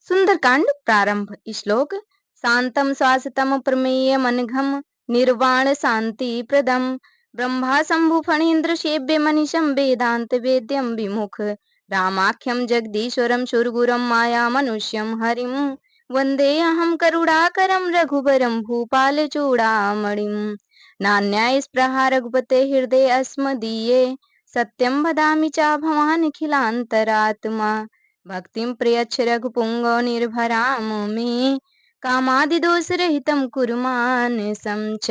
सुंदरकांड प्रारंभ। श्लोक। शांतम श्वासतम प्रमेय मनघम निर्वाण शांति प्रदम ब्रह्मा शंभु फणीन्द्र सेव्य मनीषम वेदांत वेद्यम विमुख रामाख्यम जगदीश्वरम सुरगुरम माया मनुष्यम हरिम वंदे अहम करुणाकरम रघुबरम भूपाल चूड़ामणिम नान्याय स्पृहा रघुपते हृदय अस्मदीये सत्यम वदामि चा भवान् अखिलांतरात्मा भक्तिं प्रयच्छ रघुपुंगव निर्भराम मे कामादिदोषरहितं कुरु मानसं च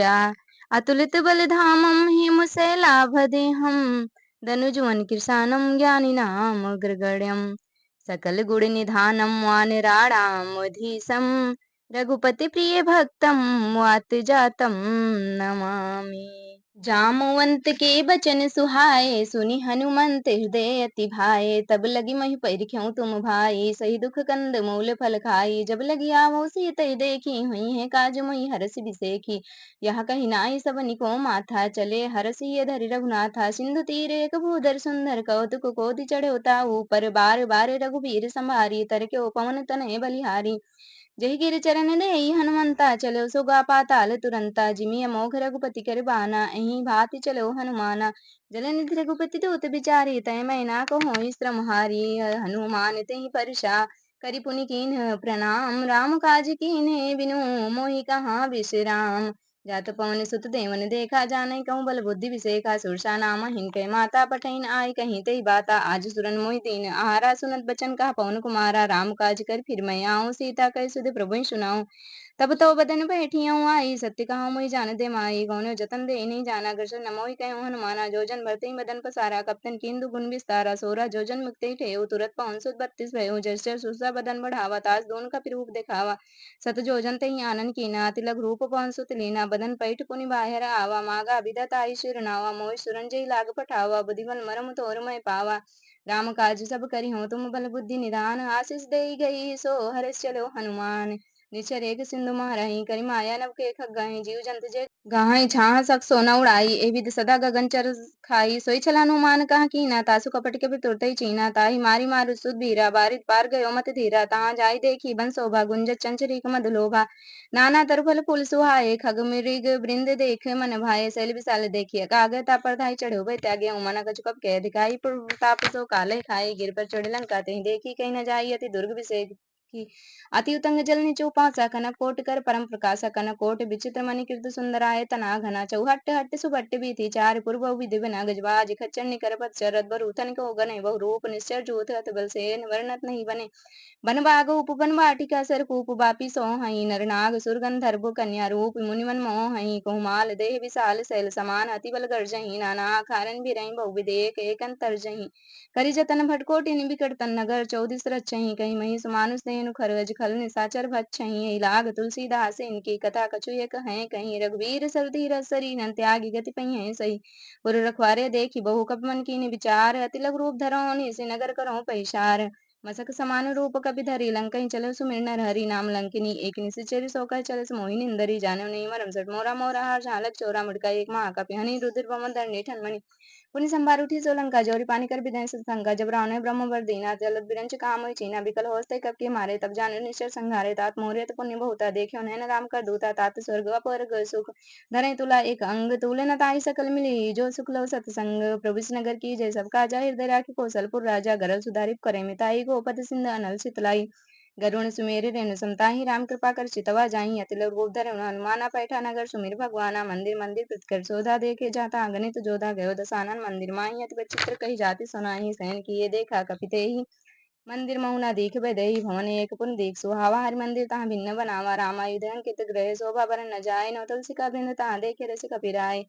अतुलितबलधामं हेमशैलाभदेहं दनुजवन कृशानं ज्ञानिनामग्रगण्यं सकलगुणनिधानं वानराणामधीशं रघुपतिप्रियभक्तं वातजातं नमामि। जामवंत के बचन सुहाए सुनि हनुमंत हृदय अति भाए तब लगी मही परिख्यों तुम भाई सही दुख कंद मूल फल खाई जब लगी आवो सीत देखी हुई है काज मुई हरस बिसेखी यह कही नाई सब निको माथा चले हरस ये धरि रघुनाथा सिंधु तीर एक भूधर सुंदर कौतुक कोटि चढ़े ऊपर बार बार रघुबीर संभारी तरक्यो पवन तनय बलिहारी जय गिर चरण देई हनुमंता चलो सुगा पाताल तुरंता जिमि अमोघ रघुपति कर बाना अही भाति चलो हनुमाना जल निधि रघुपति दूत बिचारी तय मैना को होई श्रम हारी हनुमान तेहि परशा करि पुनि कीन्ह प्रणाम राम काज कीन्हे बिनु मोहि कहाँ विश्राम जात पवन सुत देवन देखा जानै कहूँ बल बुद्धि विसेखा सुरसा नाम हिनके माता पठैन आय कहीं तेहि बाता आज सुरन मोहि दीन आहारा सुनत बचन कहा पवन कुमारा राम काज कर फिर मैं आऊँ सीता कह सुध प्रभु सुनाऊं तब तो बदन बैठियऊँ आई सत्य कहा मोहि जान दे माई गौन जतन दे नहीं जाना ग्रसन न मोहि कहूँ हनुमाना जो जन भरते बदन पसारा कपतन किंदु गुण विस्तारा सोरा जो जन मुक्ति ठेऊ तुरत पवन सुत 32 भयो जस सुसा बदन बढ़ावा तास दोन का रूप दिखावा सत जोजन तहि आनन कीना तिलक रूप पवन सुत लीना बदन पैठ पुनि बाहर आवा मागा विदत आई शिरनावा मोहि सुरंजय लाग पठावा बुद्धिबल मरम तोर मैं पावा राम काज सब करी हो तुम बल बुद्धि निधान आशीष दे गई सो हर्ष चलो हनुमान निश्चर एक सिंधु मारही करी माया नव के खगहि जीव जंतु जे गाहै छाह सक सोना उड़ाई ए विध सदा गगन चर खाई सोई छल हनुमान कहा कीना तासु कपट के तुरतई चीना ताहि मारी मारु सुत बीरा बारित पार गयो मत धीरा तहाँ जाई देखी बन शोभा गुंजत चंचरीक मधुलोभा नाना तरफल फूल सुहाए खग मृग वृंद देख मन भाए शैल विशाल देखिए कागता पर धाई चढ़ो भय त्यागे उमन कछु कप कह दिखाई प्रताप सो काले खाए गिर पर चढ़ लंका तेहि देखी कहीं न जाई अति दुर्ग विषय की अति उतंग जल नीचो पासा कनक कोट कर परम प्रकाशा कनक कोट विचित्र मणि कृत सुंदराय तना घना चौहट्ट हट्ट सुबट्ट बीथी चार पूर्व विधि बना गजबाज खच्चर निकर पत शरद बरूथन को गने बहु रूप निश्चर जूथ हत बल से वर्णत नहीं बने बन बाग उपवन वाटिका सरकूप बापी सोहई नरनाग सुरगंधर्व कन्या रूप मुनिमन मोहई कोहमाल देह विशाल शैल समान अति बल गर्जही नाना आखारन भी रही बहु विदेक एक अंतर जही करी जतन भटकोटि बिकट तन नगर चौदिस रचही कहीं मही सुमानुष देनु खरगज खल निसाचर भक्षही लाग तुलसीदास इनकी कथा कछु एक है कहीं रघुवीर सरधीर सरी न त्यागी गति पई है सही पुर रखवारे देखी बहु कप मन कीन विचार अति लघु रूप धरो निसि नगर करो पैसार मसक समान रूप कपि धरी लंकई चलो सुमिर नर हरि नाम लंकिनी एक निशिचर सोकर चल मोहिनी इंदरी जानव नहीं मरम सट मोरा मोरा हार झालक चोरा मुड़का एक महाकपि हनि रुधिर पवन धरणी ठन मणि पुनि संभार उठी सोलंका जोरी पानी कर विदय सतसंगा जब रावण ब्रह्म वर दीना जलद बिरंच काम चीना बिकल होस्ते कब के मारे तब जान निश्चर संघारे तात मोरे पुण्य बहुता देखियो नैन राम कर दूता तात स्वर्ग अपवर्ग सुख धरे तुला एक अंग तूले न ताई सकल मिली जो सुख लो सतसंग प्रभु नगर की जय सब काजा हृदय राखी कौशलपुर राजा गरल सुधारित करे मिताई गोपति सिंध अनल चितलाई गरुण सुमेर रेणु समताहि राम कृपा कर चितवा जाहि अति रूप धरे हनुमाना पैठा नगर सुमिर भगवाना मंदिर मंदिर प्रतिकर सोधा देखे जाता अगणित जोधा गयो दसानन मंदिर माही अति विचित्र कही जाति सुनाही सैन किए देखा कपिते ही मंदिर महुना दीख बदई भवन एक पुन दीख सुहावा हरि मंदिर तहाँ भिन्न बनावा रामायुध अंकित ग्रह शोभा बरन न जाय नौ तुलसी का बिंद तहाँ देखे रस कपिराय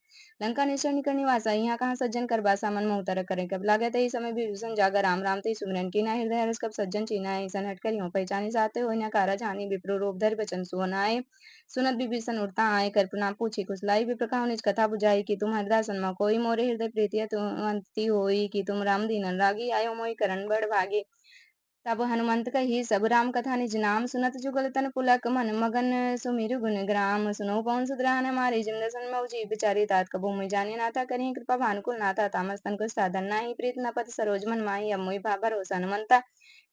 लंका निश्चर निकट निवासा यहाँ कहाँ सज्जन कर बासा मन मोहतर करे कब लागे तही समय विभीषण जागा राम राम ते सुमिरन की ना हृदय हरस कब सज्जन चीना ईसन हटकर यूं पहचानी जाते हो न कारा जानी विप्र रूप धर बचन सुनाए सुनत विभीषण उठता आए कल्पना पूछी कुशलाई विप्र कहा निज कथा बुझाई कि तुम हरदासन म कोई मोरे हृदय प्रीति तुमती होई कि तुम राम दीन रागी आयो मोहि करण बड़ भागे तब हनुमंत कही सब राम कथा निज नाम सुनत जुगल तन पुलक मन मगन सुमिर गुण ग्राम सुनो पवन सुद्रान हमारे जिम दसन मौजी बिचारी तात कबू मुई जानी नाथा करी कृपा भानुकुल नाथा तामस तन को साधन नाही प्रीत न पत सरोज मन माही अब मुई भरोसा हनुमंता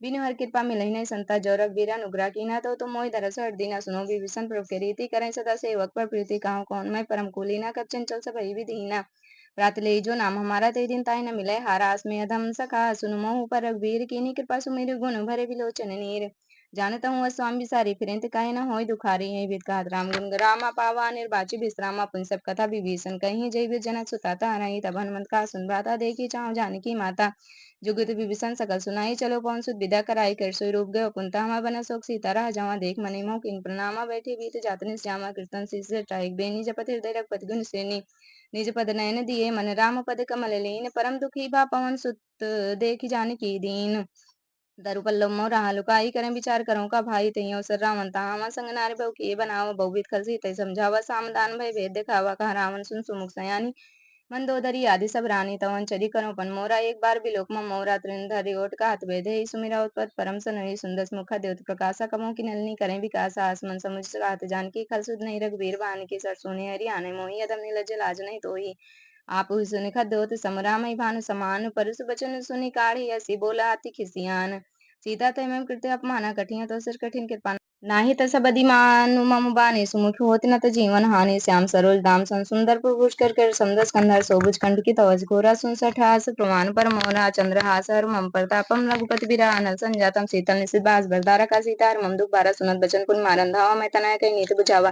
बिनु हर कृपा मिलहि नहीं संता जो रघुबीर अनुग्रह कीन्हा तो तुम मोहि धरस हर दीना सुनो विभीषण प्रभु के रीति करें सदा सेवक पर प्रीति कहां कौन मैं परम कुलीना कब चंचल सब ही विधीना रात ले जो नाम हमारा ते दिन ताई न मिले हारास में अधम सखा सुन मोह पर रघुबीर कीनी कृपा सुमिर गुण भरे बिलोचन नीर जानता हूँ स्वामी विसारी फिरेंत काहे न होय दुखारी है विद कहत राम गुण रामा पावा निर्बाची विश्रामा पुन सब कथा विभीषण कहीं जय विद जनक सुताता नहीं तब हनुमंत का सुन बाता देखी चाहु जानकी माता जुगत विभीषण सकल सुनाई चलो पवन सुत विदा कराई कर सोई रूप गयो कुंता हमा बना शोक सीता रहा जहाँ देख मनि मोह किन प्रणामा बैठी बीत जात निस जामा कीर्तन शीस टाइक बेनी जपति हृदय रघुपति गुण सेनी निज पद नयन दिए मन राम पद कमल लीन परम दुखी बा पवन सुत देखी जानकी दीन दरुपल्लव मोर लुकाई करें विचार करूं का भाई तई अवसर रावण तामा संग नारी बहु के बनावा बहुविध खलसी तई समझावा सामदान भय भेद दिखावा कहा रावण सुन सुमुख सयानी मंदोदरी आदि सब रानी तवन चरी करो पन मोरा एक बार बिलोक मोरा तृण धरि ओट का हाथ बेधे सुमिरा उत्पत परम सनहि सुंदस मुख देवत प्रकाशा कमो की नलनी करें विकास आसमन समुझ गात जानकी खल सुध नहीं रघुबीर बान की सर सोने हरि आने मोही अदम नीलज लाज नहीं तोही आप सुनि खद्योत समरामय भानु समान परसु बचन सुनि काढ़ी हसी बोला अति खिसियान सीता तैमम कृत्य अपमाना कठिन तो सिर कठिन कृपा नाही तस बदी मानु मम बानी सुमुख होत न त जीवन हानि श्याम सरोज दाम सन सुंदर पुरुष कर समदस कंधर सोबुज कंठ की तवज घोरा सुनसठ हास प्रमाण पर मोहना चंद्र हास हर मम प्रतापम रघुपति बिरा अनल संजातम शीतल निशित बास बरदारा का सीता हर मम दुख बारा सुनत बचन पुन मारन धावा मैं तनय कही नीति बुझावा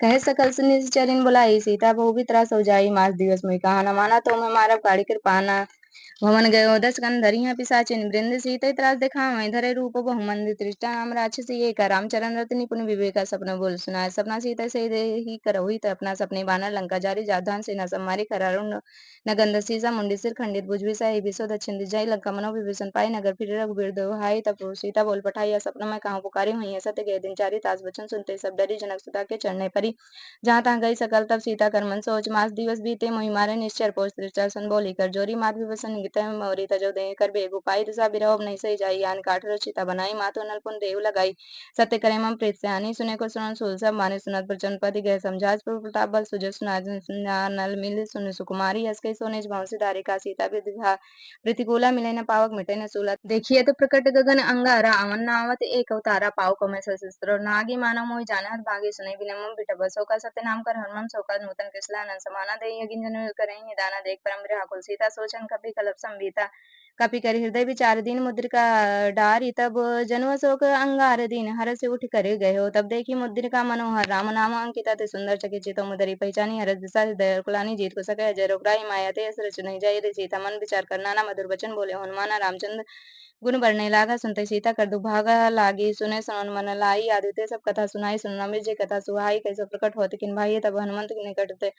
कहे सकल निश्चरिन बुलाई सीता बहु भी त्रास हो जाई मास दिवस मुई कहा न माना तो मैं मारब काढ़ी कृपाना भवन गयो दस कंधरिया पिसाचिन वृंद सीते त्रास देखा मैं धरे रूप बहुमंद तृष्टा नाम राक्षसी एक रामचरण रत निपुण विवेका सपना बोल सुनाय सपना सीता से दे ही करो ही अपना सपने बानर लंका जारी जाधान से न समारी करारुण न गंध सीसा मुंडी सिर खंडित भुज विसाई विसो दक्षिण दिजाई लंका मनो विभीषण पाई नगर फिर रघुबीर दो हाई तब सीता बोल पठाई सपना मैं कहाँ पुकारी हुई सत्य गए दिन चारी तास बचन सुनते सब डरी जनक सुता के चढ़ने परी जहाँ तहाँ गई सकल तब सीता कर मन सोच मास दिवस बीते मोहि मारे निश्चर पोष त्रिचर बोली कर जोरी मात विवसन निगत मोरी तजो दे कर बेगु पाई दिशा बिरह नहीं सही जाई यान काठ रचिता बनाई मातो नलपुन देव लगाई सत्य करे मम प्रीत सयानी सुने को सुन सुल सब माने सुनत बचन पति गए समझाज प्रभु प्रताप बल सुजय सुनाज नल मिल सुन सुकुमारी हस के सोने भंव सिधारे का सीता विद्या प्रतिकूला मिले न पावक मिटे न सूला देखिए तो प्रकट गगन अंगारा अवन नावत एक अवतारा पाव कमे सशस्त्र नागी मानव मोहि जानत भागे सुने बिनम बिटब सौका सत्य नाम कर हनुमन सौका नूतन कृष्णा नन समाना दे यगिन जन करें निदाना देख परम कुल सीता सोचन कपि कलप संबीता कपि कर हृदय विचार दीन मुद्रिका डारी तब जनुअ शोक अंगार दीन हर से उठ कर गए हो तब देखी मुद्रिका मनोहर राम नाम अंकिता ते सुंदर चकित चितो मुदरी पहचानी हरस दिशा हृदय कुलानी जीत को सके जय रोगराई माया ते असर नहीं जाय रे सीता मन विचार करना ना मधुर वचन बोले हनुमाना रामचंद्र गुण बढ़ने लागा सुनते सीता कर दुभागा लागी सुने सुन मन लाई आदित्य सब कथा सुनाई सुनना जे कथा सुहाई कैसे प्रकट होते किन भाई तब हनुमंत के निकट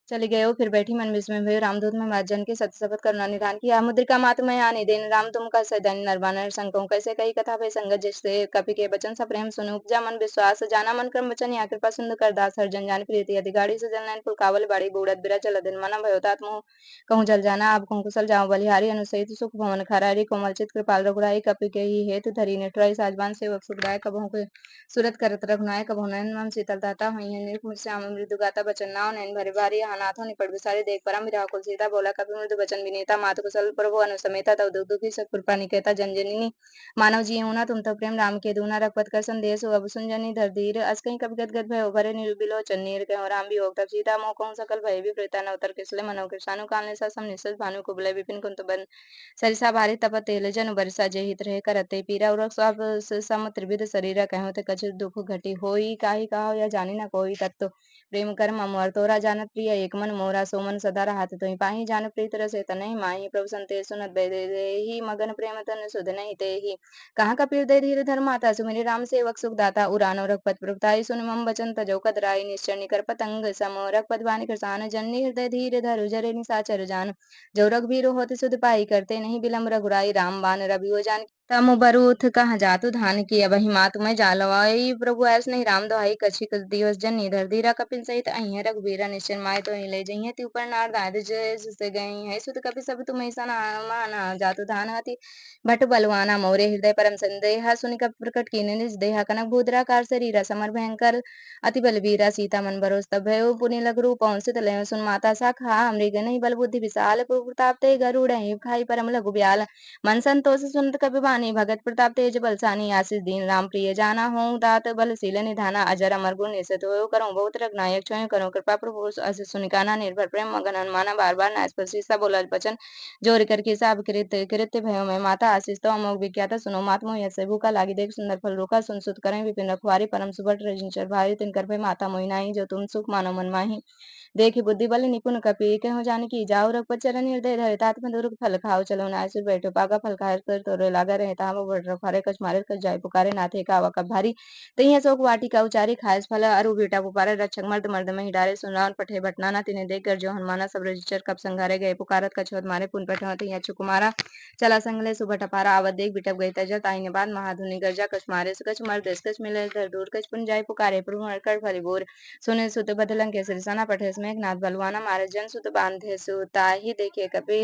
चली गयो फिर बैठी मन विस्मय भयो रामदूत में मार्जन के सत्य शपथ करुणा निधान किया मुद्रिका मात में आने देन राम तुम का सैदानी नरवानर संकों कैसे कही कथा भय संगत जैसे कपि के बचन सा प्रेम सुनो उपजा मन विश्वास जाना मन क्रम वचन या कृपा सिंधु कर दास हर जन जान प्रीति अति गाड़ी से जलन पुर कावल बाड़ी बूढ़त बिरा चल दिन मना भयो तात मोह कहूँ जल जाना आप कहूँ कुशल जाऊँ बलिहारी अनुसहित सुख भवन खरारी कोमल चित कृपाल रघुराई कपि के ही हेतु धरी नेठुराई साजबान सेवक सुखदाय कबहु के सूरत करत रघुनाय कबहु नयन मम शीतल दाता हुई है निर्मुख श्याम मृदु गाता बचन नाव नयन भरे भारी हानाथों निपट विसारी देख परम विरह कुल सीता बोला कपि मृदु बचन विनीता मातु कुशल प्रभु अनुसमेता तव दुख दुखी सब कृपा निकेता जनजननी मानव जीव ना तुम तो प्रेम राम के दूना रघुपत कर संदेश अब सुनजनी धर धीर अस कहीं कभी गद गद भय भरे निर्बिलो चन्नीर कहो राम भी होग तब सीता मोह कहूँ सकल भय भी प्रेता न उतर किसले मनो कृषानु काल ने सम निसल भानु कुबले विपिन कुंत बन सरिसा भारी तप तेल जन बरसा जे हित रहे करते पीरा उरक स्वाप सम त्रिविध शरीर कहो ते कछु दुख घटी होई काहि कहो या जानी न कोई तत्व प्रेम कर ममर तोरा जानत प्रिय एक मन मोरा सो मन सदा रहत तुहि पाहि जान प्रीत रसे तनहि माहि प्रभु संते सुनत ही मगन प्रेम तन सुध नहीं तेहि कहाँ कपिल दे धीर धर माता सुमिरि राम सेवक सुख दाता उरानो रघुपत प्रभुताई सुन मम बचन तजो कतराई निश्चर निकर पतंग सम रघुपत बानी कृसान जननी हृदय धीर धरु जरे निसाचर जान जो रघुबीर होत सुध पाई करते नहीं बिलम रघुराई राम बान रवि जान तम बरूथ कहाँ जातु धान की अब मात में जालवाई प्रभु ऐस नहीं राम दोहाई कछी कुछ दिवस जन निधर धीरा कपिल सहित अहि रघुबीरा निश्चय माय तो ले जइहे ती ऊपर नार दाद जय से गई है सुत कपि सब तुम ऐसा माना जातु धान हति भट बलवाना मोरे हृदय परम संदेहा सुनि कपि प्रकट कीने निज देहा कनक भूद्राकार शरीरा समर भयंकर अति बलवीरा सीता मन बरोस तब भयो पुनि लघु रूप सित लय सुन माता साखा मृग नहीं बल बुद्धि विशाल प्रताप ते गरुड़ खाई परम लघु ब्याल मन संतोष सुनत कपि बानी भगत प्रताप तेज बलसानी आशीष दीन राम प्रिय जाना हूँ तात बल शील निधाना अजर अमर गुण निसत हो करूँ बहुत रघुनायक छोय करूँ कृपा प्रभु अस सुनिकाना निर्भर प्रेम मगन हनुमाना बार बार नास पर शीसा बोला बचन जोर करके सब कृत्य कृत्य भयो मैं माता आशीष तो अमोघ विख्यात सुनो मात मोह यसे भूखा लागी देख सुंदर फल रूखा सुन सुत करें विपिन रखवारी परम सुबट रजनीचर भाई तिनकर भय माता मोहि नाही जो तुम सुख मानो मन माही देखी बुद्धि बल निपुण कपि कहूँ जानकी जाओ रघुपत चरण हृदय धरे तात मधुर फल खाओ चलो नासुर बैठो पागा फल खाए कर तोरे लागा रहे ताम बड़ रखवारे कछ मारे कछ जाय पुकारे नाथे कावा कब भारी तहिया शोक वाटिका उचारी खायस फल अरु बेटा पुकारे रक्षक मर्द मर्द में डारे सुन रावण पठे बटनाना तिने देख कर जो हनुमाना सब रजिस्टर कब संघारे गए पुकारत कछुअत मारे पुन पठवा तहिया चुकुमारा चला संगले सुबह अपारा आवत देख बिटप गई तजत आईने बाद महाधुनि गर्जा कछ मारे कछ मर देश कछ मिले धर दूर कछ पुन जाय पुकारे प्रभु कर फल बोर सुने सुत बदलन के सिरसना पठे मेघनाथ बलवाना मारे जन सुत बांधे सुताही देखे कपि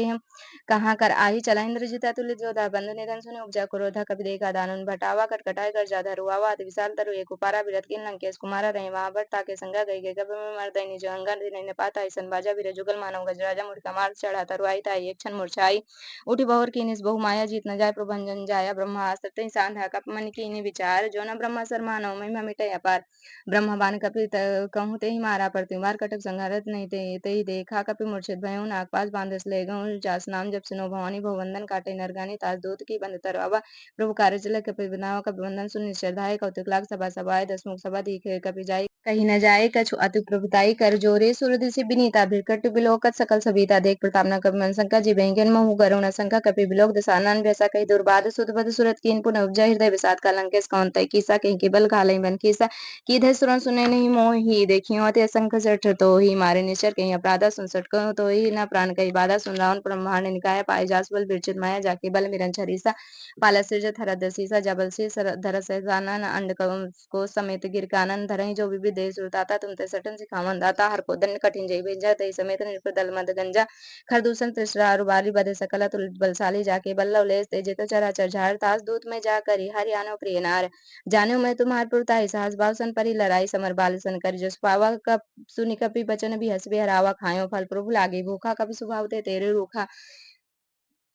कहाँ कर आही चला इंद्रजित अतुलित जोधा बंधु निधन सुने उपजा क्रोधा कपि देखा दानन भटावा कटकटाय कर जा धरुआवा अति विशाल तरु एक उपारा बिरत किन लंकेश कुमारा रहे वहां भट ताके संगा गई गए कपि में मर्दै निज अंगन दिन पाता ऐसन बाजा बिरे जुगल मानव गजराजा मुड़का मार चढ़ा तरुआई ताई एक क्षण मूर्छाई उठी बहुर कीनिस बहु माया जीत न जाय प्रभंजन जाया ब्रह्मास्त्र तै सांधा कप मन कीनी विचार जो न ब्रह्मा सर मानव महिमा मिटय अपार ब्रह्म बाण कपि कहूँ ते ही मारा परति मार कटक संघारत नहीं ते ही देखा कपि मूर्छित भयउ नागपाश बांधस ले गऊँ जास नाम जप सुनो भवानी भवंदन काटे नरगानी तास दूत की बंद तरवावा प्रभु कार्य चले कपि बनावा कपि वंदन सुन निश्चरधाय कौतुक लाग सभा सभाए दसमुख सभा दीखे कपि जाय कहीं न जाए कछु अति प्रभुताई कर जोरे सुरदि से बिनीता बिरकट बिलोकत सकल सविता देख प्रताप न कपि मन संका जिबेंगन महु गरुण संका कपि बिलोक दसानन व्यसा कही दुर्बाद सुत बद सुरत कीन पुन उपजा हृदय विषाद का लंकेश कौन तय कीसा कहीं के बल घालई बन कीसा कीधे सुरन सुने नहीं मोहि देखियो अति असंख्य सठ तो ही मारे निश्चर कहीं अपराधा सुन सट कहो तो ही न प्राण कही बाधा सुन रावण ब्रह्मांड निकाय पाए जास बल बिरचित माया जाके बल मिरन छरीसा पाला सिरजत हरद दसीसा जबल से धर सहसानन अंड को समेत गिर कानन धरई जो विविध देश उताता तुम ते सटन सिखावन दाता हर को दंड कठिन जय भेजा तई समेत निर्पदल मद गंजा खरदूषण त्रिशरा अरुबाली बधे सकल तुलित बलशाली जाके बल्लव लेस तेजित चराचर झाड़ तास दूत में जाकर हरि आनो प्रिय नार जानो मैं तुम्हार पुरताई साहस भाव सन परी लड़ाई समर बाल सन कर जस पावा कप सुनि कपि बचन भी हंस हरावा खायो फल प्रभु लागे भूखा कपि सुभाव ते तेरे रूखा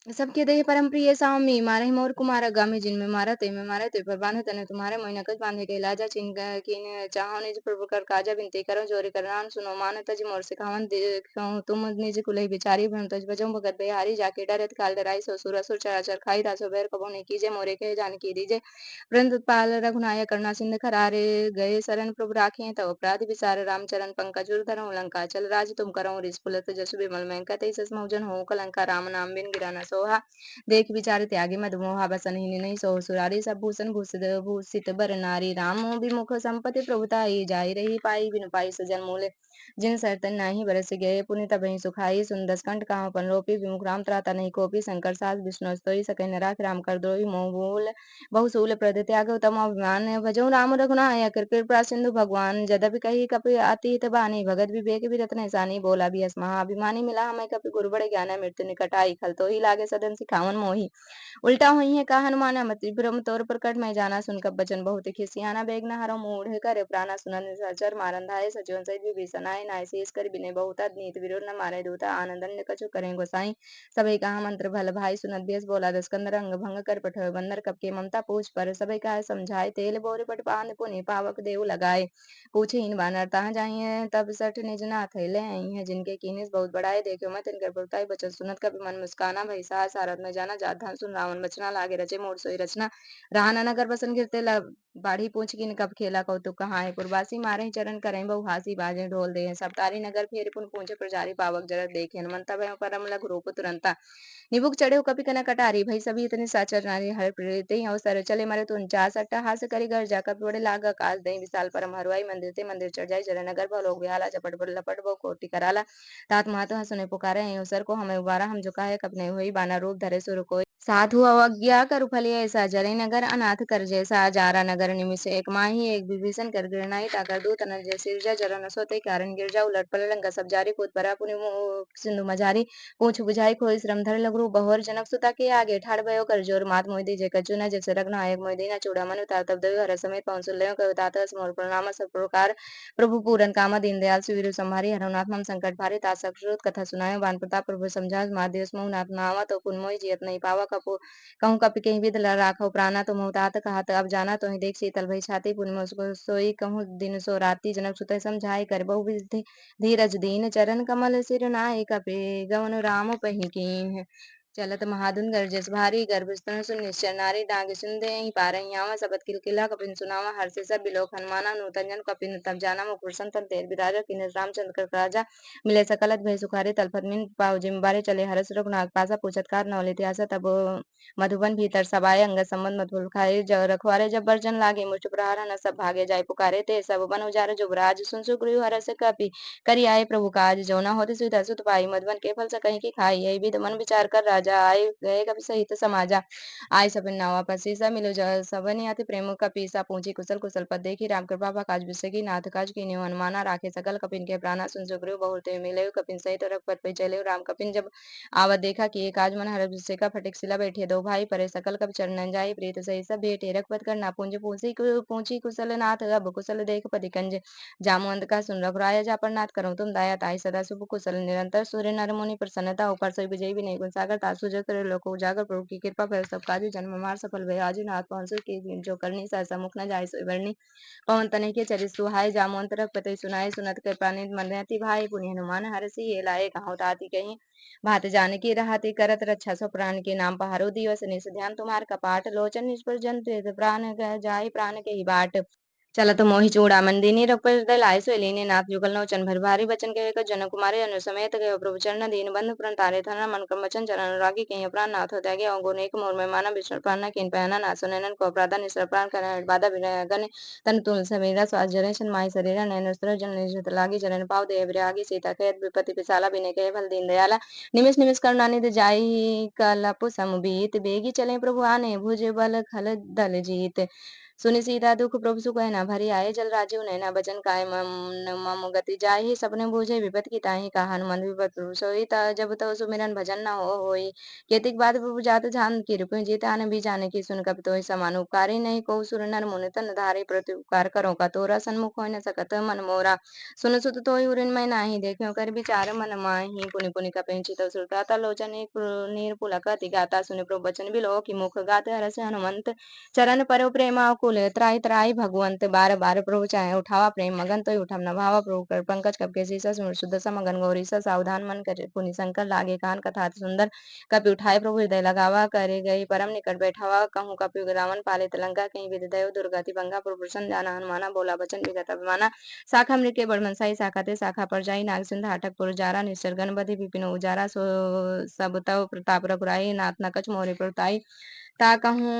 सबके देह परम प्रिय सामी मारे मोर कुमार गामी जिनमें मारा ते में मारा ते पर बांधे तने तुम्हारे मोहि नकज बांधे के लाजा चिन किन चाहो निज प्रभु कर काजा बिनती करो जोरी करनान सुनो मान तज मोर सिखावन देखो तुम निज कुलहि बिचारी भ्रम तज बजो भगत बिहारी जाके डरत काल डराई सो सुर असुर चराचर खाई दासो बैर कबो नहीं कीजे मोरे के जान की दीजे वृंद पाल रघुनायक करुणा सिंध खरारे गए शरण प्रभु राखे तव अपराध विसार रामचरण पंकज धरऊ लंका चल राज तुम करो रिस पुलत जसु बिमल मैंका तई सस मौजन हो कलंका राम नाम बिन गिराना सोहा देख विचार त्यागी मद मोहा बसन ही नहीं सो सुरारी सब भूषण भूषित भूषित बर नारी राम विमुख संपत्ति प्रभुताई जाई रही पाई बिनु पाई सजन मूले जिन सरतन नाही बरस गए पुनि तबहि सुखाई सुंदस कंठ कहाँ पन रोपी विमुख राम त्राता नहीं कोपी शंकर सास विष्णु स्तोई सकै नराख राम कर द्रोही मोह भूल बहुसूल प्रद त्याग तम अभिमान भजऊ राम रघुनायक कृपा सिंधु भगवान जदपि कही कपि अतीत बानी भगत विवेक विरत सानी बोला भी महा अभिमानी मिला हमें कपि गुरु बड़े ज्ञान मृत्यु निकट आई खल तो ही लागे सदन सिखावन मोही उल्टा हुई है कहा हनुमान मति भ्रम तोर प्रकट मैं जाना सुनकर बचन बहुत खिसियाना बेग न हरो मूढ़ कर प्राणा सुनन निशाचर मारन धाय सजीवन सहित विभीषण आए नाय शेष कर बिने बहुता नीत विरोध न मारे दूता आनंदन कछु करें गोसाई सभी कहा मंत्र भल भाई सुनत बेस बोला दस्कंदर अंग भंग कर पठोय बंदर कब के ममता पूछ पर सभी कहा समझाए तेल बोरे पट पान पुनि पावक देव लगाए पूछे इन बानर तहाँ जाइए तब सठ निज नाथ ले आई है जिनके कीनिस बहुत बड़ाए देखो मैं तिनकर प्रताप बचन सुनत कभी मन मुस्काना भई सारथ में जाना जात धन सुन रावण बचना लागे रचे मोर सोई रचना राहन नगर बसन गिरते बाढ़ी पूछ किन कब खेला कौतुक कहाँ है पुरवासी मारे चरण करें बहु हासी बाजे ढोल दे सब तारी नगर फेर पुन पूछे प्रजारी पावक जरत देखे हनुमंता भय परम लघु रूप तुरंता निबुक चढ़े कपि कन कटारी भई सभी इतने साचर नारी हर प्रेते अवसर चले मरे तुन चास अट्टा हास करी घर जा कपि बड़े लाग आकाश दई विशाल परम हरवाई मंदिर ते मंदिर चढ़ जाय जर नगर भलोक बिहाला चपट बड़ लपट बहु कोटि कराला तात महतो हसुने पुकारे अवसर को हमें उबारा हम झुकाए कपने हुई बाना रूप धरे सुर को साधु अवज्ञा कर फली ऐसा जरे नगर अनाथ कर जैसा जारा नगर निमिष एक माही एक विभीषण कर गिरनाई ताकर दूत अनल जय सिरजा जरा न सोते कारण गिरजा उलट पल लंका सब जारी कूद परा पुनि सिंधु मजारी पूछ बुझाई खोई श्रम धर लगरू बहोर जनक सुता के आगे ठाड़ भयो कर जोर मात मोहि दीजे कछु न जैसे रग्न नायक मोहि दीना चूड़ा मनु तार तब दयो हर समेत पहुँच लयो कयो तात मोर प्रणाम सब प्रकार प्रभु पूरन कामा दीन दयाल सुवीर संहारी हरनाथ मम संकट भारी तात सकृत कथा सुनायो बान प्रताप प्रभु समझा महादेव मोह नाथ नावा तो पुन मोहि जियत नहीं पावा कपो कहूँ कपि कहीं विध ल राखौ प्राणा तुम तात कहत अब जाना तो देख शीतल भई छाती पुनि मुसको सोई कहूँ दिन सो राती जनक सुत समझाई कर बहु विधि धीरज दीन चरण कमल सिर नाय कपि गवन राम पही कीन्ह चलत महाधुन गरजस भारी गर्भ स्तन सुन निश्चर नारी डांग सुन देहि पारहि आवा सबत किलकिला कपिन सुनावा हर्षि सब बिलोक हनुमाना नूतन जन कपिन तब जाना मुकुर संतन तेर बिराजा किन्नर रामचंद्र कर राजा मिले सकलत भय सुखारे तलपत मिन पाउ जिम्बारे चले हरस रघुनाथ पासा पूछत कार नवल इतिहास तब मधुबन भीतर सबाए अंगद संबंध मधुर खाए रखवारे जब बर्जन लागे मुष्ट प्रहार न सब भागे जाय पुकारे ते सब बन उजारे जुबराज सुन सुग्रीव हरस कपि करी आए प्रभु काज जो न होते सुविधा सुत पाई मधुबन के फल कहीं की खाई यही विध मन विचार कर राजा आए गए कपि सहित समाजा आय सपन नावा पसीसा मिलो सबनि अति प्रेम कपीसा पूछी कुशल कुशल पद देखी राम कृपा काज बिसकी नाथ काज कीन्यो हनुमाना राखे सकल कपिन के प्राणा सुन सुग्रीव बहुत मिले कपिन सहित रघुपत पे चले राम कपिन जब आवत देखा कि एक आज मन हर का फटिक सिला बैठे दो भाई परे सकल कप चरणन जाई प्रीत सही सब भेटे रघुपत करना पूंज पूछी कुशल नाथ अब कुशल देख पति कंज जामवंत का सुन रघुराया जा पर नाथ करो तुम दया ताई सदा शुभ कुशल निरंतर सूर्य नर मुनि प्रसन्नता ऊपर से विजयी विनय गुण सागर तासु जग लोक उजागर प्रभु की कृपा भय सब काज जन्म मार सफल भय आजि नाथ पहुँचो की जो करनी सहसा मुख न जाय सोई बरनी पवन तनय के चरित सुहाय जामवंत रघुपति सुनाय सुनत कृपा निधि मंदति भाई पुनि हनुमान हरषि ये लाए कहाउ ताति कहीं भात जानकी रहती करत रक्षा सो प्राण के नाम पहारो दिवस निस ध्यान तुम्हार कपाट लोचन निष्पर जन प्राण जाय प्राण के ही बाट चलत मोहि चूड़ामणि दीनि रघुपति लाए सोई लीनी नाथ जुगल लोचन भर भारी बचन के जन कुमारे अनु समेत गए प्रभु चरण दीन बंधु प्रण तारे थन मन क्रम वचन चरण अनुरागी के प्राण नाथ त्यागे अवगुण एक मोर में माना विष्णु प्राण किन पहना नासो नैनन को अपराधा निसर प्राण करण बाधा विनयगन तन तुल सवेरा स्वास जनेशन माही शरीरा नैन स्त्र जन निजत लागी चरण पाव देव विरागी सीता कयत विपति पिसाला बिने कहे भल दीन दयाला निमिष निमिष करुणानिधि जाई कलप समुबीत बेगी चले प्रभु आने भुज बल खल दल जीत सुनि सीता दुख प्रभु सुख न भरी आए जल राजीव नैना बचन काय मम गति जाहि सपने बूझे विपत की ताहि का हनुमान विपत प्रभु सोई जब तब सुमिरन भजन न हो होई केतिक बाद प्रभु जात जान की रूप जीत आन भी जाने की सुन कपि तो समान उपकारी नहीं को सुर नर मुनि तन धारे प्रति उपकार करो का तोरा सन्मुख हो न सकत मन मोरा सुन सुत तो उरिन मैं नाही देखो कर विचार मन माही पुनि पुनि कपि चित सुरता लोचन एक निर्पुलक अति गाता सुनि प्रभु बचन बिलो की मुख गात हरस हनुमंत चरण पर प्रेमा कुल त्राहि त्राहि भगवंत बार बार प्रभु चाहे उठावा प्रेम मगन तो उठम न भावा प्रभु कर पंकज कप के शीसा शुद्ध समगन गौरी सा सावधान मन कर पुनि शंकर लागे कान कथा अति सुंदर कपि उठाए प्रभु हृदय लगावा करे गई परम निकट बैठावा कहूँ कपि रावण पालित लंका कहीं विधि दयो दुर्गति भंगा प्रभु जाना हनुमाना बोला बचन विगत अभिमाना शाखा मृग बड़मनसाई शाखा ते शाखा पर जाई नाग सिंह हाटक पुर जारा निश्चर गणपति विपिन उजारा सो सब तव प्रताप रघुराई नाथ नकच मोरे प्रताई ता कहूँ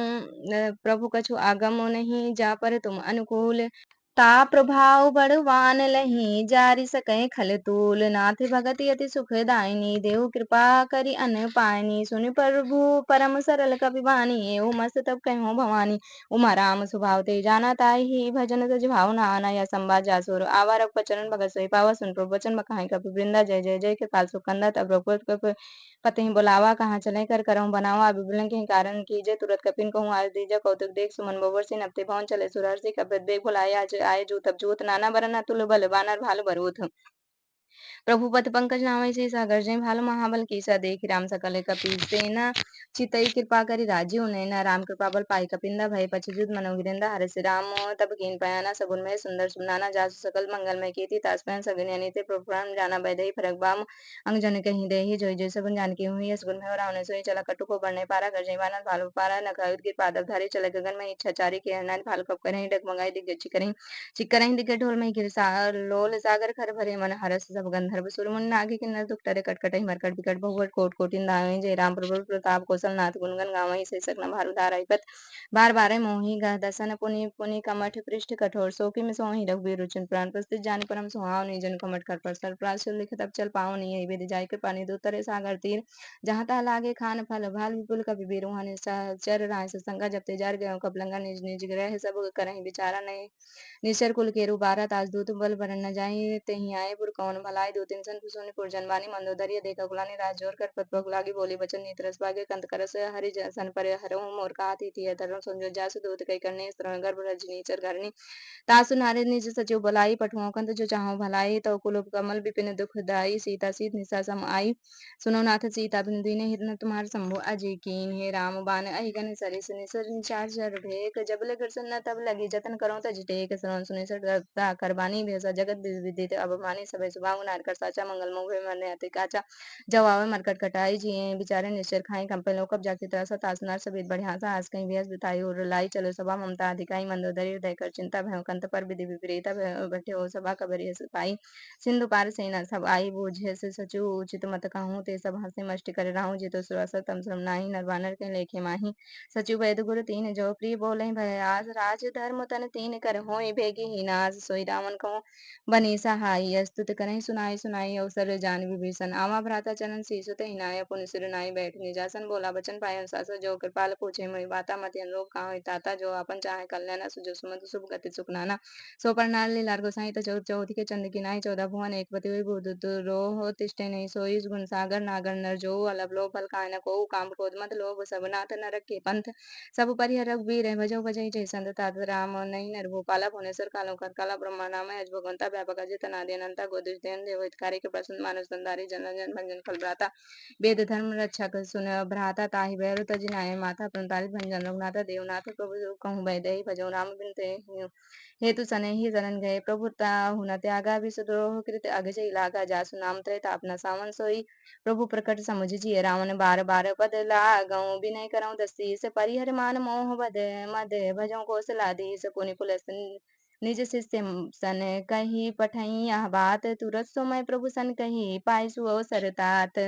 प्रभु कछु आगम नहीं जा पर तुम अनुकूल ता प्रभाव बड़वान लही जारि सकै खल तूल नाथ भगति अति सुखदायिनी देव कृपा करि अन पायनी सुनि प्रभु परम सरल कपि बानी एहु मस्त तब कहो भवानी उमा राम स्वभाव ते जाना ताहि भजन तज भावना आना या संवाद जासुर आवा रघुपत चरण भगत सोई पावा सुन प्रभु वचन बखाई कपि वृंदा जय जय जय कृपाल सुकंदा तब रघुपत पति बुलावा कहाँ चले कर करहूँ बनावा विबुलन के कारण कीजे तुरत कपिन कहूँ आज दीजो कौतुक देख सुमन बबर से नपते भवन चले सुरहर से कपत देख बुलाए आज आए जूत अब जूत नाना बरन अतुल बल बानर भाल बरूथ प्रभु पद पंकज नामय से सागर जय भाल महाबल कीसा देख राम सकल कपि सेना चितई कृपा करि राजीव नैना राम कृपा बल पाई कपिंदा भय पछुत मनोगिरिंदा हरसि राम तब कीन पयाना सगुन में सुंदर सुनाना जासु सकल मंगल में कीर्ति तासपन सगुन अनिते प्रभुराम जाना बैदई फरक बाम अंग जन कहीं देहि जोई जोई सगुन जानकी हुई सगुन में रावण सोई चला कटु को बरने पारा कर जय बानर भालु पारा न खायुत गिर पादप धारी चले गगन में इच्छा चारी के हरनाथ भालु कप करहि डगमगाई दिग्गज करहि चिक्करहि दिग्गज ढोल में गिर लोल सागर खर भरे मन हरस सब गंधर्व सुर मुनि नागे किन्नर दुख टरे कटकटहि मरकट बिकट बहुवट कोट कोटिन दावहीं जय राम प्रभु प्रताप कौशल नाथ गुणगन गावहीं शीर्षक न भारू धाराइपत बार बार मोहि गह दसन पुनि पुनि कमठ पृष्ठ कठोर सोकि में सोहि रघुबीर रुचि प्राण प्रस्थित जानि परम सुहावनी जन कमठ कर पर सर प्रास लिखत अब चल पावनी यही विधि जाय कृपा निधि उतरे सागर तीर जहाँ तहाँ लागे खान फल भाल विपुल कपि बिरुहन चर राय संगा जपते जार गयो कपलंगा निज निज ग्रह सब करहि विचारा नहीं निश्चर कुल केरु बारह तास दूत बल भरन न जाहि तेहि आए पुर कौन भला भलाई दो तीन सन सोनीपुर जनवानी मंदोदरी देखा गुलानी राज जोर कर पत लागी बोली बचन नीत रस भागे कंत करस हरि सन पर हरो मोर का थी धर्म संजो जासु दूत कई करने स्त्र गर्भ रजनी चर घरनी तासु नारी निज सचिव बलाई पठुओं कंत जो चाहो भलाई तो कुलुप कमल विपिन दुख दाई सीता सीत निशा सम आई सुनो नाथ सीता बिन दीने हिरन तुम्हार शंभु अजय कीन हे राम बान अहिगन सरिस निसर चार चर ढेक जब लग न तब लगी जतन करो तज टेक श्रवण सुनि सदा करबानी भेसा जगत विदित अब मानी सब सुभाव नार कर साचा मंगल मोह मरने अति काचा जवाब मरकट कटाई जिए बिचारे निश्चर खाई कंपे लो कब जाके तरसा तासनार सभी बढ़िया सा आज कहीं व्यस बिताई और लाई चलो सभा ममता अधिकाई मंदोदरी हृदय कर चिंता भय कंत पर विधि विपरीत बैठे हो सभा कबरी पाई सिंधु पार सेना सब आई बूझे से सचु उचित मत कहूँ ते सब हंसे मष्टि कर राहु जितो सुरस तम श्रम नाही नरवानर के लेखे माही सचिव वैद गुरु तीन जो प्रिय बोले भय आज राज धर्म तन तीन कर होय भेगी ही नाज सोई रावण कहूँ बनी सहाई अस्तुत करें सुनाई सुनाई अवसर जान विभीषण आवा भ्राता चरण शीसु ते हिनाय पुनि सिर नाई बैठ निजासन बोला बचन पाय सास जो कृपाल पूछे मोहि बाता मति अनुरूप कहाँ ताता जो अपन चाहे कल्याण सुजो सुमति शुभ गति सुख नाना सो पर नार लीलार गोसाई तो चौथी के चंद की नाई 14 भुवन एक पति हुई बुध रोह तिष्ठे नहीं सोई गुण सागर नागर नर जो अलग लोभ फल काय न को काम क्रोध मत लोभ सब नाथ नरक के पंथ सब परिहर रघुबीर भजो भजई जय संत तात राम नहीं नर भूपाला भुवनेश्वर कालो कर काला ब्रह्मा नाम अज भगवंता व्यापक अजित अनादि अनंता गोदुष देन देव हितकारी के प्रसन्न मानस संदारी जन जन भंजन फल भ्राता वेद धर्म रक्षक सुन भ्राता ताहि भैरव तजि नाय माता प्रतारित भंजन रघुनाथ देवनाथ प्रभु कहूँ वैदेही भजो राम बिनते हेतु सने ही शरण गए प्रभु ताहु न त्यागा विसुद्रोह कृत अगजई लागा जासु नाम त्रय तापना सावन सोई प्रभु प्रकट समुझिए रावण बार बार पद लागऊं विनय करऊं दसीस परिहर मान मोह बद मद भजो कौशलाधीश पुनि पुलस्त निज शिष्य सन कही पठई यह बात तुरत सो मैं प्रभु सन कही पाई सुअवसर तात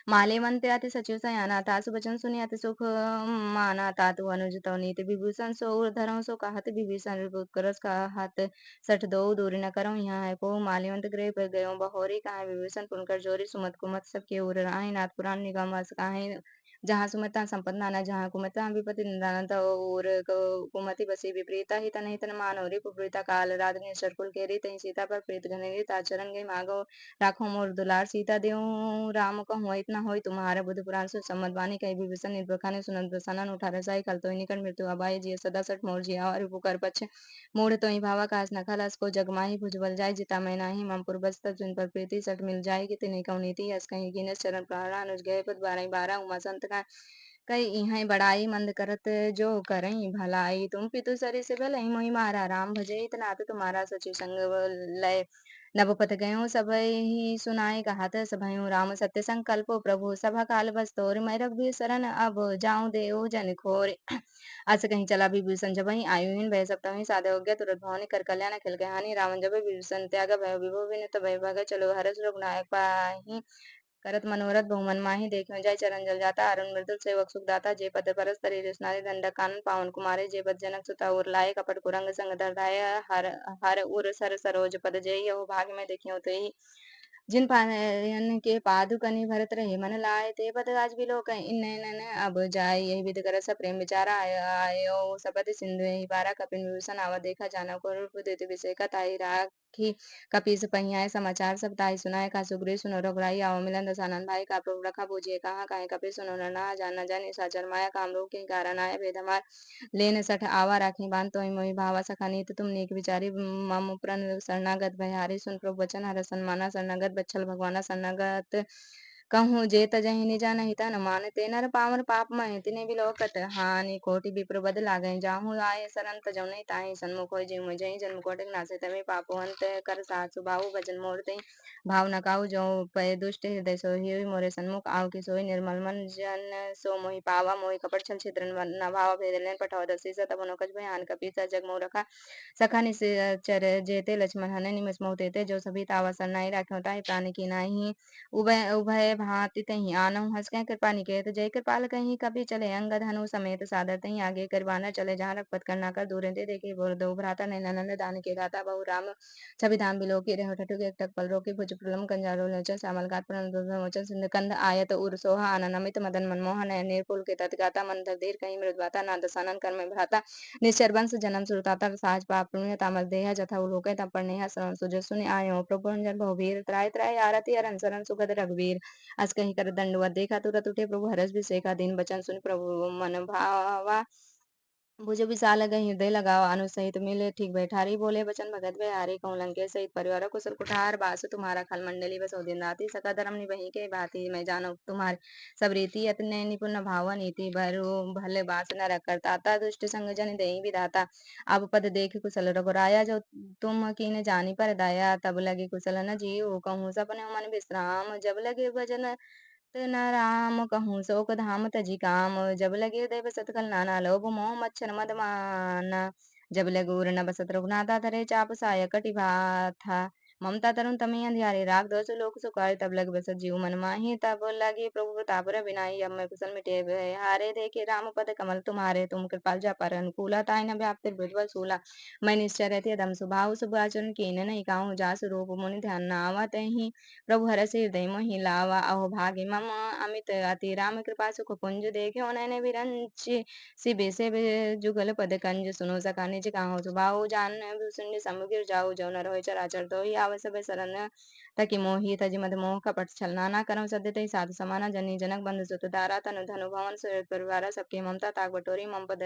मालेवंत अति सचिव सयाना तासु बचन सुनि अति सुख माना तातु अनुज तो नीति विभूषण सो धरऊं सो कहत विभीषण रिपुत करस कहत सठ दो दूरी न करऊं यहाँ है को माल्यवंत गृह पर गयो बहोरी कहा विभीषण पुनकर जोरी सुमत कुमत सबके उर राही नाथ पुराण निगम अस काहे जहाँ सुमता संपद नाना जहाँ कुमता विपति निदानंत और कुमति बसी विपरीता ही तन मानोरी कुप्रीता काल रात निश्चर कुल केरी तही सीता पर प्रीत घनेरी ताचरण गई मागो राखो मोर दुलार सीता देव राम कहूँ इतना होई तुम्हारा बुद्ध पुराण सु सम्मत वाणी कही विभीषण निर्भखा ने सुनत प्रसन्न उठा रसाई कल तो निकट मृत्यु अबाई जिय सदा सठ मोर जिया और पुकर पछ मूढ़ तो ही भावा कास न खलस को जगमाही भुजबल जाय जिता मैं नाही ममपुर बस तब जिन पर प्रीति सठ मिल जाय कि तिन्हीं कौ नीति यस कहीं गिनस चरण प्रहरा अनुज गए पद बारह बारह उमा संत का कई इहाई बड़ाई मंद करत जो करई भलाई तुम पितु सरि से भलई मोहि मारा राम भजे इतना तुम्हारा सचिव संग लय नभपत गयो सब ही सुनाई कहत सभयो राम सत्य संकल्प प्रभु सभा काल बस तोर मैं रघुबीर शरण अब जाऊं देव जन खोर अस कहीं चला विभीषण जब ही आयुहीन भय सब तहीं साधे हो गया तुरंत भवनी कर कल्याण खिल गहानी रावण जब विभीषण त्याग भय विभो विनित भय भग चलो हरस रघुनायक पाही करत मनोरथ बहुमन माही देखियो जय चरण जल जाता अरुण मृदुल सेवक सुखदाता जे पद परस तरी रसनारी दंड कानन पावन कुमारे जे पद जनक सुता और लाए कपट कुरंग संग धरधाय हर हर उर सर सरोज पद जय हो भाग में देखियो तो ही जिन पायन के पादुकनि भरत रहे मन लाए ते पद आज बिलो इन्नैन अब जाय यही विध कर सब प्रेम विचारा आयो सपति सिंधु यही पारा कपिन विभूषण आवा देखा जाना को रूप देते विषय का ताई राखी कपीस पहियाए समाचार सब ताई सुनाए का सुग्रीव सुनो रघुराई आओ मिलन दसानन भाई का प्रभु रखा पूजिए कहाँ काहे कपि सुनो ना जान जाने साचर माया काम रूप के कारण आय भेद हमार लेन सठ आवा राखी बांध तो मोहि भावा सखा नीत तुम नीक विचारी मम प्रण शरणागत भयहारी सुन प्रभु वचन हर सन्माना शरणागत बच्छल भगवाना शरणागत कहूँ जे तजहि निजा नहीं तन मानते नर पावन पाप महि तिने बिलोकत हानि कोटि विप्र बद लागै जाहूँ आय शरण तजौ नहीं ताहि सन्मुख होय जिउ जहि जन्म कोटि नासे तमे पापोहंत कर सासु बाहु भजन मोर तहि भाव न काहू जो पय दुष्ट हृदय सोहि मोरे सन्मुख आओ कि सोई निर्मल मन जन सो मोहि पावा मोहि कपट छल छिद्रन न भाव भेद लेन पठाव दसी सत मनोकज भयान कपीसा जग मोह रखा सखा निश्चर जेते लक्ष्मण हने निमिष मोह तेते जो सभी तावा सरनाई राख्यो ताहि प्राण की नाही उभय उभय भांति तहि आनहु हँस कह कृपा निकेत जय कृपाल कहीं कपि चले अंगद हनु समेत सादर तहीं आगे करवाना चले जहाँ रघुपत करना कर दूर ते देखे बोर दो भ्राता नंद दान के दाता बहु राम छवि धाम बिलो की रह ठठु एक टक पल रोकी भुज प्रलम कंजारो लोचन श्यामल काट मोचन सिंध कंद आयत उर सोहा आनन अमित मदन मनमोहन निर्पुल के तत्गाता मंथर धीर कहीं मृदवाता नाद सानन कर में भ्राता निश्चर वंश जन्म सुरताता साज पाप पुण्य तामस देह जथा उलोक तम पर नेहा सुज सुनि आयो प्रभु रंजन बहुवीर त्राय त्राय आरती अरन सरन सुगद रघुवीर अस कहीं कर दंडवत देखा तुरत उठे प्रभु हरस भी सेखा दिन बचन सुन प्रभु मन भावा भुज विशाल गही हृदय लगाओ अनु सहित मिले ठीक बैठारी बोले बचन भगत बिहारी कहूँ लंकेश सहित परिवार कुशल कुठार बासु तुम्हारा खल मंडली बसो दिन राति सका धर्म निभही के भांति मैं जानो तुम्हारे सब रीति अतने निपुण भाव नीति भरु भले बास न रख करता दुष्ट संग जन दही विधाता अब पद देख कुशल रघुराया जो तुम कीन जानी पर दाया तब लगे कुशल न जीव कहूँ सपने मन विश्राम जब लगे भजन न राम कहूँ शोक धाम तजी काम जब लगे हृदय बसत कल नाना लोभ मोह मच्छर मद माना जब लगे उर न बसत रघुनाथा धरे चाप साय कटि था ममता तरुण तमी अंधियारे राग दोष लोक सुखारे तब लग बसत जीव मन माही तब लगे प्रभु प्रताप बिनाई अब मैं कुशल मिटे भय हारे देखे राम पद कमल तुम्हारे तुम कृपाल जा पर अनुकूला ताई न व्याप्ति भुजबल सूला मैं निश्चय रहती अदम स्वभाव शुभ आचरण कीन नहीं काहू जासु रूप मुनि ध्यान न आवत ही प्रभु हरषि हृदय मोहि लावा अहो भाग्य मम अमित अति राम कृपा सुख पुंज देखे नैन विरंच सिबे से जुगल पद कंज सुनो सका निज काहू सुभाऊ जान शून्य समुगिर जाऊ जो न रोय चराचर तो ही आवस शरण तकी मोहि तजि मद मोह कपट छल नाना करम सद्य तहि साधु समाना जनी जनक बंधु सुत दारा तनु धनु भवन सुरत परिवारा सबके ममता ताक बटोरी मम पद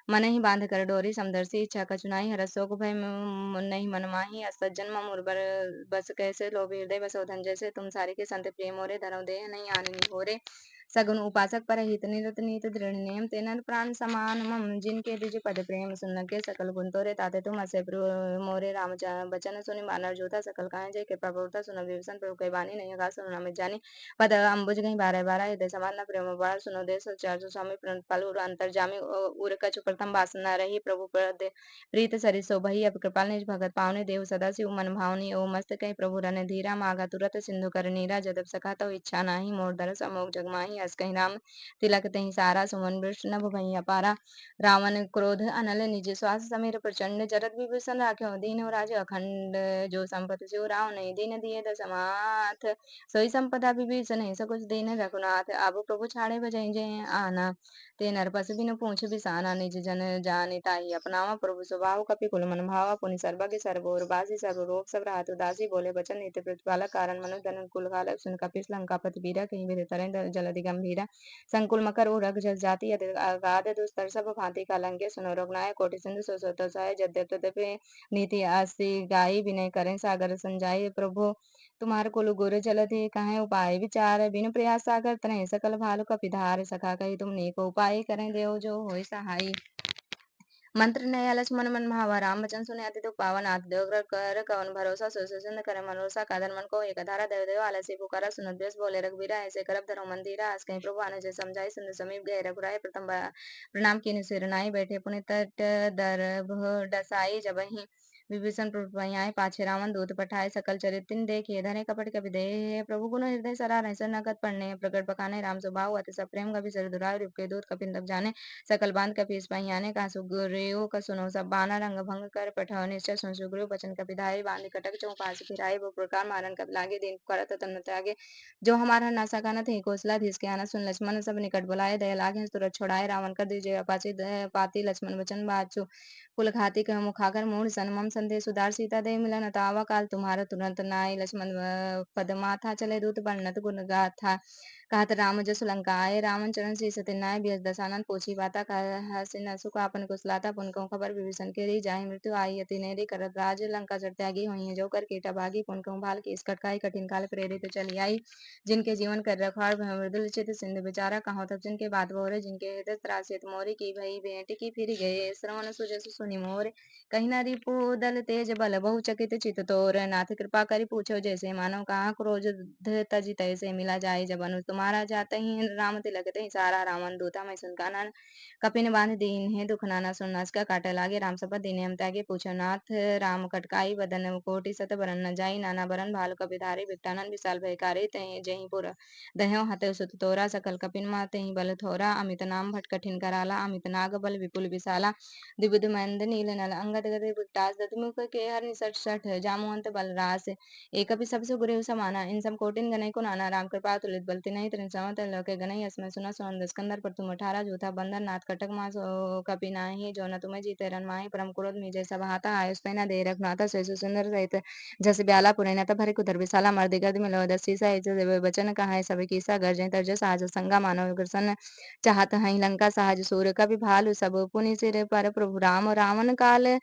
मन ही बांध कर डोरी समदर्शी इच्छा कछुनाई हरस शोक भय नहीं मन माही असज्जन मम उर्बर बस कैसे लोभी हृदय बसोधन जैसे तुम सारी के संत प्रेम मोरे धरम देह नहीं आननी होरे सगुन उपासक पर हित निरत नीत दृढ़ नेम तेनर प्राण समान मम जिनके द्विज पद प्रेम सुन के सकल गुण तोरे ताते तुम असे मोरे राम बचन सुनि मानर जोता सकल काहे जय कृपा प्रभुता सुन विभीषण प्रभु कई बानी नहीं गा सुन नाम जानी पद अम्बुज गई बारह बारह हृदय समान प्रेम बार सुनो देश चार सौ स्वामी पल अंतर जामी उर कछु प्रथम वासना रही प्रभु पद प्रीत सरि शोभई अब कृपाल निज भगत पावने देव सदा शिव मन भावनी ओ मस्त कही प्रभु रन धीरा मागा तुरत सिंधु कर नीरा जदब सखा तो इच्छा नाही मोर दरस अमोघ जग माही अस कहीं राम तिलक तही सारा सुमन वृष्ण नभ भई अपारा रावण क्रोध अनल निज श्वास समीर प्रचंड जरत विभीषण राख्यो दीन राज अखंड जो संपत जो राव नहीं दीन दिए दसमाथ सोई संपदा विभीषण नहीं सकुच दीन रघुनाथ अब प्रभु छाड़े बजई जय आना ते नरपस बिनु पूछ बिसाना निज जन जानि ताहि अपनावा प्रभु स्वभाव कपि कुल मन भावा पुनि सर्वज्ञ सर्वोर बासी सर्व रोग सब राहत उदासी बोले बचन नित्य प्रतिपालक कारण मनु धन कुल कालक सुन कपिस लंकापति बीरा कहीं विद तरह जलधि गंभीरा संकुल मकर उरग जस जाति यदि अगाध दुस्तर सब भांति कालंके सुनो रघुनायक कोटि सिंधु सोसोत सहाय जद्यप तद्यपि नीति आसी गाई विनय करें सागर संजाई प्रभु तुम्हार कुल गुर जलधि कहें उपाय विचार बिनु प्रयास सागर तनय सकल भालु कपिधार सखा कही तुम नीको उपाय करें देव जो होय सहाई मंत्र नया लक्ष्मण मन भावा राम बचन सुने अति दुख पावन आत देव कर कवन भरोसा सुसुचंद करे मनोसा कादर मन को एक धारा देव देव आलसी पुकारा सुनत बेस बोले रघुबीरा ऐसे करब धरो मंदिरा आज कहीं प्रभु अनुज समझाई सिंधु समीप गए रघुराय प्रथम प्रणाम कीन सिर नाई बैठे पुनि तट दर्भ डसाई जबहि विभीषण प्रभु आए पाछे रावण दूत पठाए सकल चरित्र देखे धने कपट कपि देह प्रभु गुण हृदय सरा रह नगत पढ़ने प्रगट बखाने राम स्वभाव अति सप्रेम कवि सर दुराय रूप के दूत कपिन तब जाने सकल बांध कपीस पहियाने का सुग्रीव का सुनो सब बाना रंग भंग कर पठाओ निश्चय सुन सुग्रीव बचन कपिधाई बांध कटक चौपास फिराई वो प्रकार मारन कप लागे दिन करत तन त्यागे जो हमारा नासा का थे कौशला धीस के आना सुन लक्ष्मण सब निकट बुलाए दया लागे तुरंत छुड़ाए रावण कर दीजिए अपाचे पाती लक्ष्मण वचन बाचो कुल घाती कह मुखाकर मूढ़ सनमम संदेश सुधार सीता दे मिलन तावा काल तुम्हारा तुरंत नाय लक्ष्मण पद माथा चले दूत वर्णत गुण गाथा कहत राम जसु लंका आए रावण चरण शीस तिनाय बियस दसानन पूछी बाता हसिन सुख आपन कुशलाता पुन कहूँ खबर विभीषण के री जाहि मृत्यु आई अति नेरी करत राज लंका चढ़ त्यागी हुई जो कर कीटा भागी पुन कहूँ भाल की इसकट खाई कठिन काल प्रेरित चली आई जिनके जीवन कर रखवार मृदुल चित सिंधु बेचारा कहाँ तक जिनके बात बोरे जिनके हृदय त्रासित मोरी की भई भेंट की फिर गए श्रवण सुजस सुनि मोर कहीं न रिपु दल तेज बल बहु चकित चित तोर नाथ कृपा करि पूछो जैसे मानो कहाँ क्रोध तजि तैसे मिला जाए जब अनु तुम्हारा जाता ही राम तिलक ते सारा रावण दूता मैं सुन काना कपिन बांध दीन है दुख नाना सुन नास का काटे लागे राम सपत दीने हम त्यागे पूछो नाथ राम कटकाई बदन कोटि सत बरन न जाई नाना बरन भालु कपिधारी बिकटानन विशाल भयकारी तहि जहीं पुर दह्यो हते सुत तोरा सकल कपिन माते ही बल थोरा अमित नाम भट कठिन कराला अमित नाग बल विपुल विशाला द्विविध महेंद्र नील नल अंगद गदे बिकटास दति मुख के हर निसट सठ जामुअंत बल रास एक सबसे गुरेव समाना इन सब कोटिन गनई को नाना राम कृपा तुलित बलति नहीं त्रिन संवत लोके गनई अस्मै सुना सोन स्कंदर पर तुम अठारह जूथा बंदर नाथ कटक मास कपि नाही जो न तुम्हें जीते रन माही परम क्रोध मीजे सब हाथा आयुष पै न दे रघुनाथा सैसु सुंदर सहित जस ब्याला पुरैना तब हरि कुधर विशाला मर्दि गद मिलो दसी सहित देव बचन कहाय सब कीसा गर्जय तरज साज संगा मानव ग्रसन चाहत हई लंका साज सूर कपि भालु सब पुनि सिर पर प्रभु राम रावण काल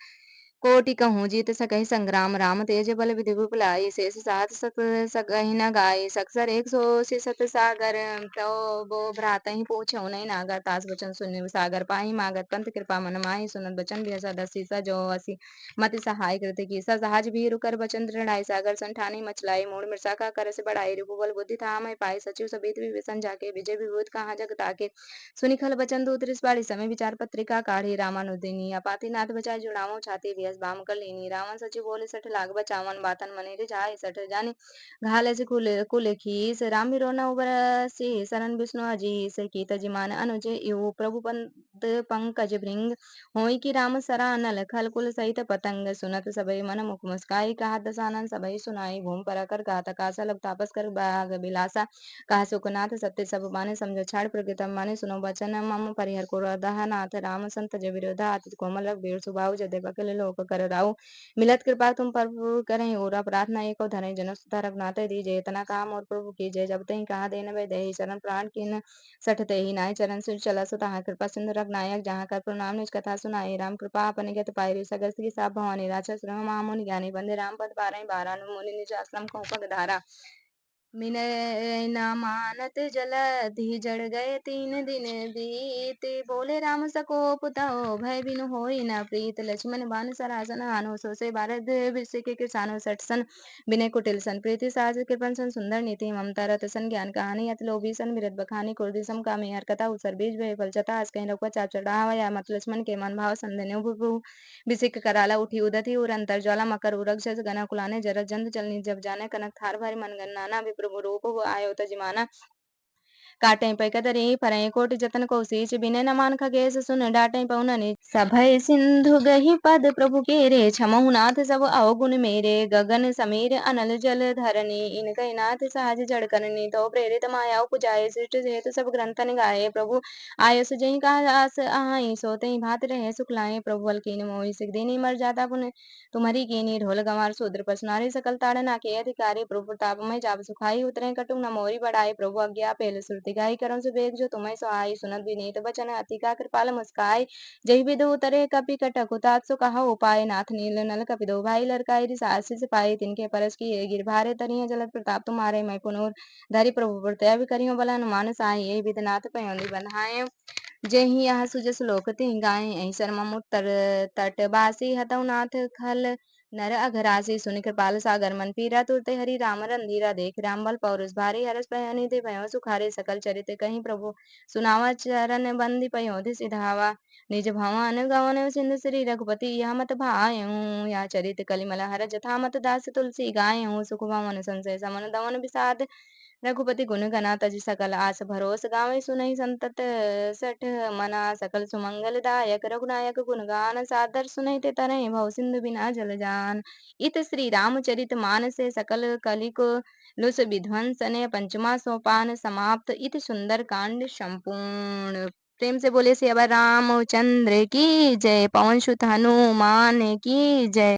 कोटि कहूँ जीत सकहि संग्राम राम तेज बल विधि विपुलाई शेष सात सत सकहि न गाय सकसर एक सो सिसत सागर तो बो भ्रात ही पूछौ नहीं नागर तास बचन सुनि सागर पाही मागत पंथ कृपा मन माही सुनत बचन बिहसा दसी सा जो असी मति सहाय कृत की सहज भीरु कर बचन दृढ़ाई सागर संठानी मचलाई मूड मिर्सा का कर से बढ़ाई रिपुबल बुद्धि था मैं पाई सचिव सबित विभीषण जाके विजय विभूत कहाँ जग ताके सुनि खल बचन दूत रिसबाड़ी समय विचार पत्रिका काढ़ी रामानुदिनी अपाति नाथ बचाए जुड़ावो छाती बियस बाम कर लीनी रावण सचिव बोले सठ लाग बचावन बातन मने रिझाए सठ जानी घाले से कुल कुल खीस राम बिरो न उबरसी शरण विष्णु अजीस कीत जिमान अनुज यु प्रभु पंत पंकज भृंग होई की राम सरानल खल कुल सहित पतंग सुनत सबई मन मुख मुस्काई कहा दसानन सबई सुनाई भूम पर कर गात कासा लब तापस कर बाग बिलासा कहा सुखनाथ सत्य सब माने समझ छाड़ प्रकृतम माने सुनो बचन मम परिहर को नाथ राम संत जय विरोधा अति कोमल रघुबीर सुबाहु जदे बकल लोक कर राउ मिलत कृपा तुम पर करें और प्रार्थना एको धरे जन सुता रघुनाथ दीजे तना काम और प्रभु की जय जब तही कहा देन वे दे शरण प्राण किन सठ ते ही नाय चरण सिर चला सुता कृपा सिंधु रघुनायक जहाँ कर प्रणाम निज कथा सुनाई राम कृपा अपने गत पाई सगस की साप भवानी राक्षस रह महामुनि ज्ञानी बंदे राम पद पारई बारह मुनि निज आश्रम को पग धारा मिनय न मानत जलधि जड़ गए 3 दिन बीत बोले राम सकोप तौ भय बिनु होई न प्रीत लक्ष्मण बान सरासन हानो सो से भारत विश्व के किसानो सठ सन बिनय कुटिल सन प्रीति साज कृपन सन सुंदर नीति ममता रत सन ज्ञान कहानी अत लोभी सन विरत बखानी कुर्दी सम कामी हर कथा उसर बीज भय फल चटा अस कहीं रघुपत चाप चढ़ावा या मत लक्ष्मण के मन भाव संधन्य भू बिसिक कराला उठी उदती उर अंतर ज्वाला मकर उरग जस गना कुलाने जरत जंत चलनी जब जाने कनक थार भारी मन गन नाना विप्रभु रूप हो आयो तजिमाना काटें पै कदरे फरें कोटि जतन को सींच बिने न मान खगेश सुन डाटें पौननि सभय सिंधु गहि पद प्रभु केरे छमहु नाथ सब अवगुण मेरे गगन समीर अनल जल धरनी इनकै नाथ सहज जड़ करनी तो प्रेरित माया उपजाए सृष्टि हेतु सब ग्रंथन गाए प्रभु आयस जहि कहा आस आहाई सो तहि भात रहे सुख लाए प्रभु बल कीन मोहि सिख दीनी मर जाता पुन तुम्हारी कीनी ढोल गंवार शूद्र पसनारी सकल ताड़ना के अधिकारी प्रभु प्रताप में जाब सुखाई उतरे कटुक न मोरी बढ़ाई प्रभु अज्ञा पेल सुरति गाई करम सुबेग जो तुम्हें सहाई सुनत विनीत बचन अति का कृपाल मुस्काई जही विदु उतरे कपि कटक उतात सो कहा उपाय नाथ नील नल कपि दो भाई लड़काई रिसासी सिपाही तिनके परस की गिर भारे तरिय जलत प्रताप तुम्हारे मैं पुनूर धरि प्रभु प्रत्यय करियो बल हनुमान साई यही विधनाथ पयोंदी बंधाए जेहि यह सुजस लोक तिहि गाय ऐ शर्मा उत्तर तट बासी हतौ नाथ खल नर अघरासी सुनि कृपाल सागर मन पीरा तुरते हरि राम रंधीरा देख राम बल पौरुष भारी हरस पयनि ते भयो सुखारे सकल चरित कहीं प्रभु सुनावा चरण बंदी पयोधि सिधावा निज भवन गवन सिंधु श्री रघुपति यह मत भायऊ या चरित कलिमल हर जथा मत दास तुलसी गायऊ सुख भवन संशय समन दमन विषाद रघुपति गुण गना तज सकल आस भरोस गावे सुनहि संतत सठ मना सकल सुमंगल दायक रघुनायक गुण गान सादर सुनहि ते तरहि भव सिंधु बिना जल जान इत श्री रामचरित मानस सकल कलिक लुस विध्वंसने पंचमा सोपान समाप्त इत सुंदर कांड संपूर्ण प्रेम से बोले सिया रामचंद्र की जय पवन सुत हनुमान की जय।